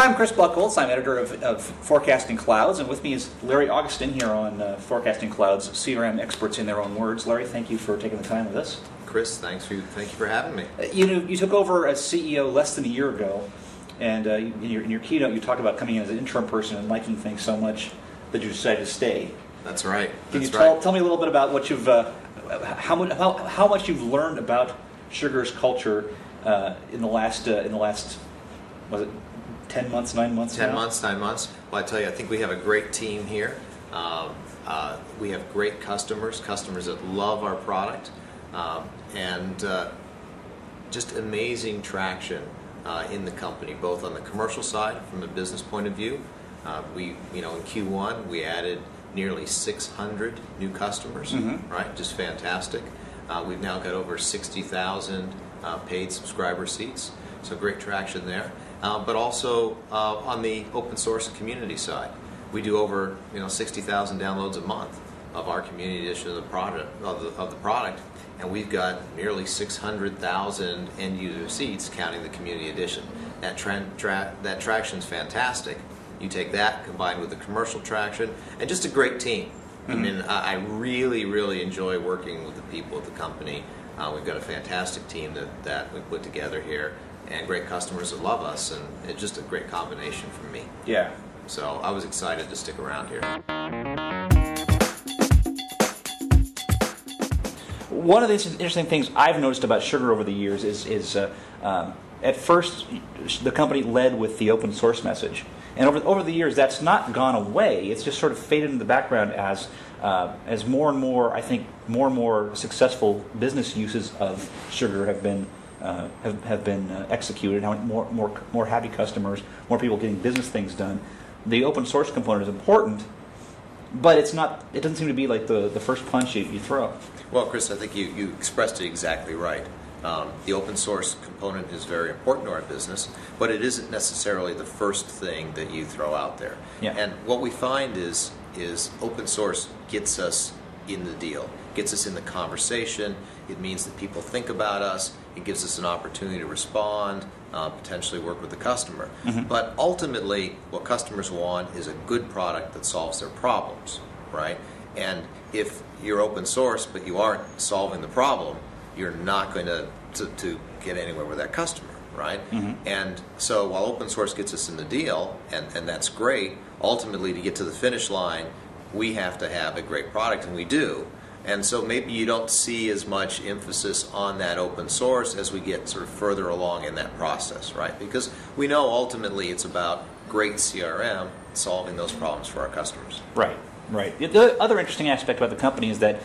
Hi, I'm Chris Buckholz. I'm editor of Forecasting Clouds, and with me is Larry Augustin here on Forecasting Clouds, CRM experts in their own words. Larry, thank you for taking the time with us. Chris, thank you for having me. You took over as CEO less than a year ago, and in your keynote you talked about coming in as an interim person and liking things so much that you decided to stay. That's right. Can you tell me a little bit about what you've how much you've learned about Sugar's culture in the last was it 10 months, 9 months? 10 months, 9 months. Well, I tell you, I think we have a great team here. We have great customers that love our product, and just amazing traction in the company, both on the commercial side, from the business point of view. In Q1 we added nearly 600 new customers. Right, just fantastic. We've now got over 60,000 paid subscriber seats, so great traction there. But also on the open source community side, we do over 60,000 downloads a month of our community edition of the product, and we've got nearly 600,000 end user seats counting the community edition. That traction's fantastic. You take that combined with the commercial traction, and just a great team. I mean, I really enjoy working with the people at the company. We've got a fantastic team that we put together here, and great customers that love us, and it's just a great combination for me. Yeah. So I was excited to stick around here. One of the interesting things I've noticed about Sugar over the years is at first the company led with the open source message, and over the years that's not gone away. It's just sort of faded into the background as more and more, I think, more and more successful business uses of Sugar have been executed. How more happy customers, more people getting business things done. The open source component is important, but it's not. It doesn't seem to be like the first punch you throw. Well, Chris, I think you expressed it exactly right. The open source component is very important to our business, but it isn't necessarily the first thing that you throw out there. Yeah. And what we find is open source gets us in the deal, gets us in the conversation. It means that people think about us. It gives us an opportunity to respond, potentially work with the customer. But ultimately, what customers want is a good product that solves their problems, right? And if you're open source but you aren't solving the problem, you're not going to get anywhere with that customer, right? And so while open source gets us in the deal, and that's great, ultimately to get to the finish line, we have to have a great product, and we do. And so maybe you don't see as much emphasis on that open source as we get sort of further along in that process, right? Because we know ultimately it's about great CRM solving those problems for our customers. Right. The other interesting aspect about the company is that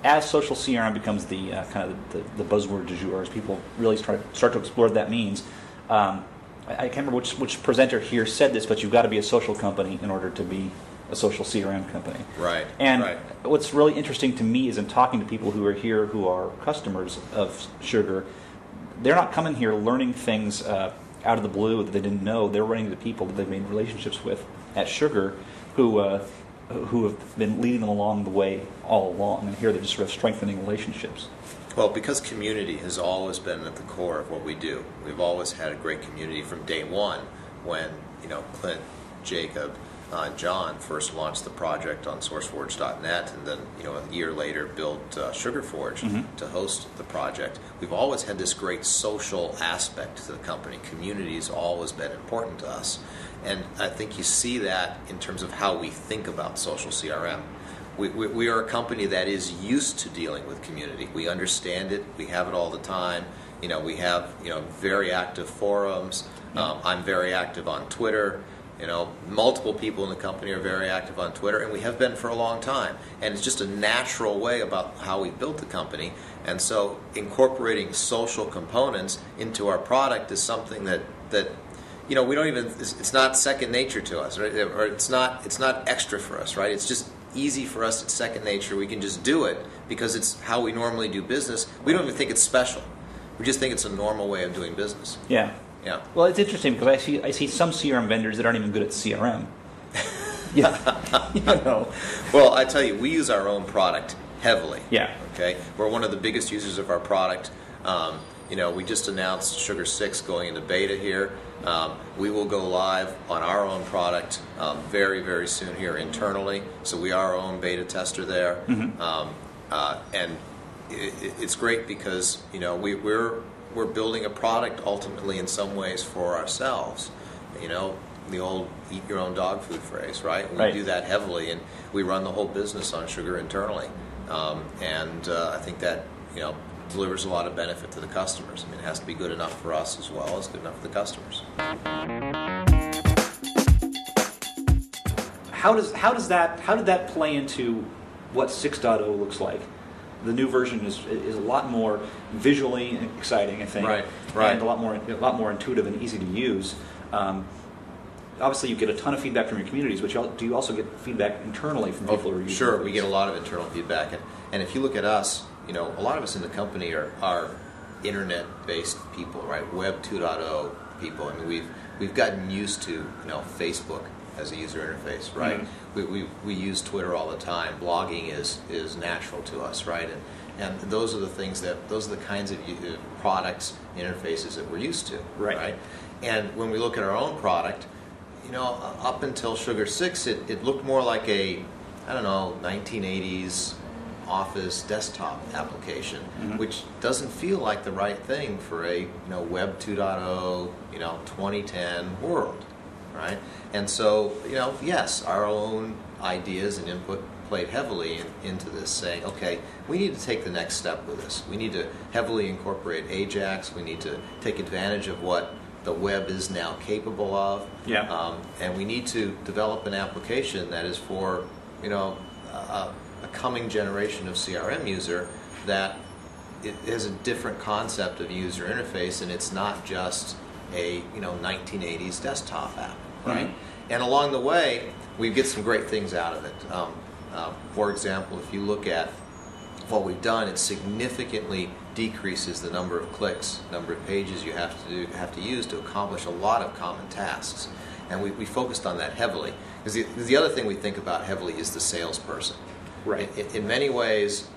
as social CRM becomes the kind of the buzzword du jour, as people really start to explore what that means. I can't remember which presenter here said this, but you've got to be a social company in order to be a social CRM company. Right. And what's really interesting to me is in talking to people who are here who are customers of Sugar, they're not coming here learning things out of the blue that they didn't know. They're running into people that they've made relationships with at Sugar who have been leading them along the way all along. And here they're just sort of strengthening relationships. Well, because community has always been at the core of what we do. We've always had a great community from day one when, Clint, Jacob, John first launched the project on SourceForge.net, and then a year later built SugarForge to host the project. We've always had this great social aspect to the company. Community has always been important to us, and I think you see that in terms of how we think about social CRM. We are a company that is used to dealing with community. We understand it. We have it all the time. We have very active forums. I'm very active on Twitter. Multiple people in the company are very active on Twitter, and we have been for a long time. And it's just a natural way about how we built the company. And so incorporating social components into our product is something that we don't even, it's not second nature to us, right? Or it's not extra for us, right? It's just easy for us. It's second nature. We can just do it because it's how we normally do business. We don't even think it's special. We just think it's a normal way of doing business. Yeah. Yeah. Well, it's interesting because I see some CRM vendors that aren't even good at CRM. Well, I tell you, we use our own product heavily. Yeah. Okay. We're one of the biggest users of our product. we just announced Sugar 6 going into beta here. We will go live on our own product very, very soon here internally. So we are our own beta tester there. And it's great because we're building a product ultimately in some ways for ourselves. The old eat your own dog food phrase, right? We do that heavily, and we run the whole business on sugar internally. I think that delivers a lot of benefit to the customers. I mean, it has to be good enough for us as well as good enough for the customers. How did that play into what 6.0 looks like? The new version is a lot more visually exciting, I think, and a lot more intuitive and easy to use. Obviously, you get a ton of feedback from your communities, but do you also get feedback internally from people who are using it? Sure, we get a lot of internal feedback, and if you look at us, a lot of us in the company are internet-based people, right? Web 2.0 people. I mean, we've gotten used to Facebook as a user interface, right? We use Twitter all the time. Blogging is natural to us, right? And those are the kinds of products, interfaces that we're used to, right? And when we look at our own product, up until Sugar 6, it looked more like a 1980s Office desktop application, which doesn't feel like the right thing for a Web 2.0, 2010 world, right? And so, yes, our own ideas and input played heavily into this, saying, okay, we need to take the next step with this. We need to heavily incorporate Ajax. We need to take advantage of what the web is now capable of. And we need to develop an application that is for, a coming generation of CRM user that it has a different concept of user interface, and it's not just a 1980s desktop app, right? And along the way, we get some great things out of it. For example, if you look at what we've done, it significantly decreases the number of clicks, number of pages you have to use to accomplish a lot of common tasks. And we focused on that heavily. Because the other thing we think about heavily is the salesperson. Right. In many ways,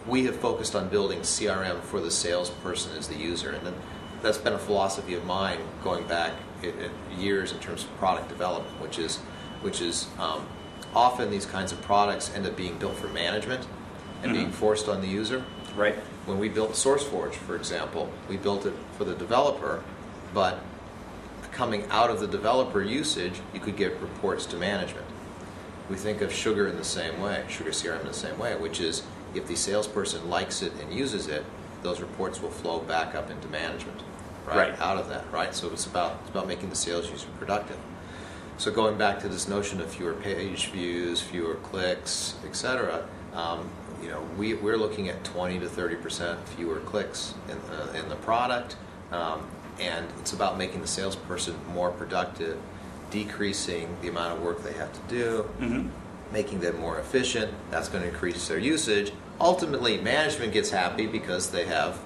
we have focused on building CRM for the salesperson as the user, and that's been a philosophy of mine going back years in terms of product development, which is often these kinds of products end up being built for management and being forced on the user. Right. When we built SourceForge, for example, we built it for the developer, but coming out of the developer usage, you could get reports to management. We think of Sugar in the same way, SugarCRM in the same way, which is if the salesperson likes it and uses it, those reports will flow back up into management, right? Out of that, right? So it's about making the sales user productive. So going back to this notion of fewer page views, fewer clicks, etc., we're looking at 20 to 30% fewer clicks in the product, and it's about making the salesperson more productive, decreasing the amount of work they have to do, making them more efficient. That's going to increase their usage. Ultimately, management gets happy because they have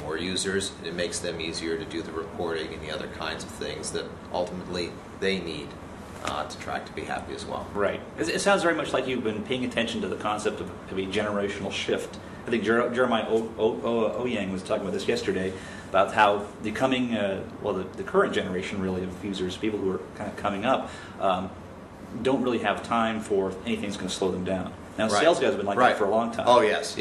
more users, and it makes them easier to do the reporting and the other kinds of things that ultimately they need to be happy as well. Right. It sounds very much like you've been paying attention to the concept of a generational shift. I think Jeremiah Ouyang was talking about this yesterday, about how the coming, the current generation really of users, people who are kind of coming up, don't really have time for anything that's going to slow them down. Now, sales guys have been like that for a long time. Oh, yes.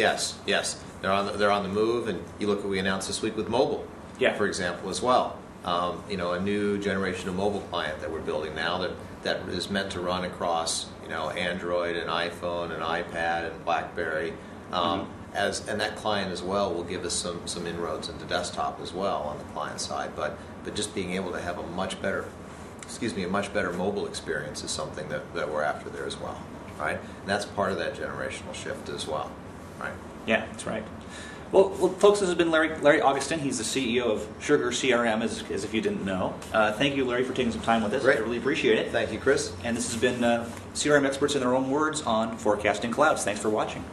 They're on the move, and you look at what we announced this week with mobile, for example, as well. A new generation of mobile client that we're building now that is meant to run across Android and iPhone and iPad and BlackBerry. And that client as well will give us some inroads into desktop as well on the client side. But just being able to have a much better mobile experience is something that we're after there as well, right? And that's part of that generational shift as well, right? Yeah, that's right. Well, folks, this has been Larry Augustin. He's the CEO of SugarCRM, as if you didn't know. Thank you, Larry, for taking some time with us. Great. I really appreciate it. Thank you, Chris. And this has been CRM Experts in Their Own Words on Forecasting Clouds. Thanks for watching.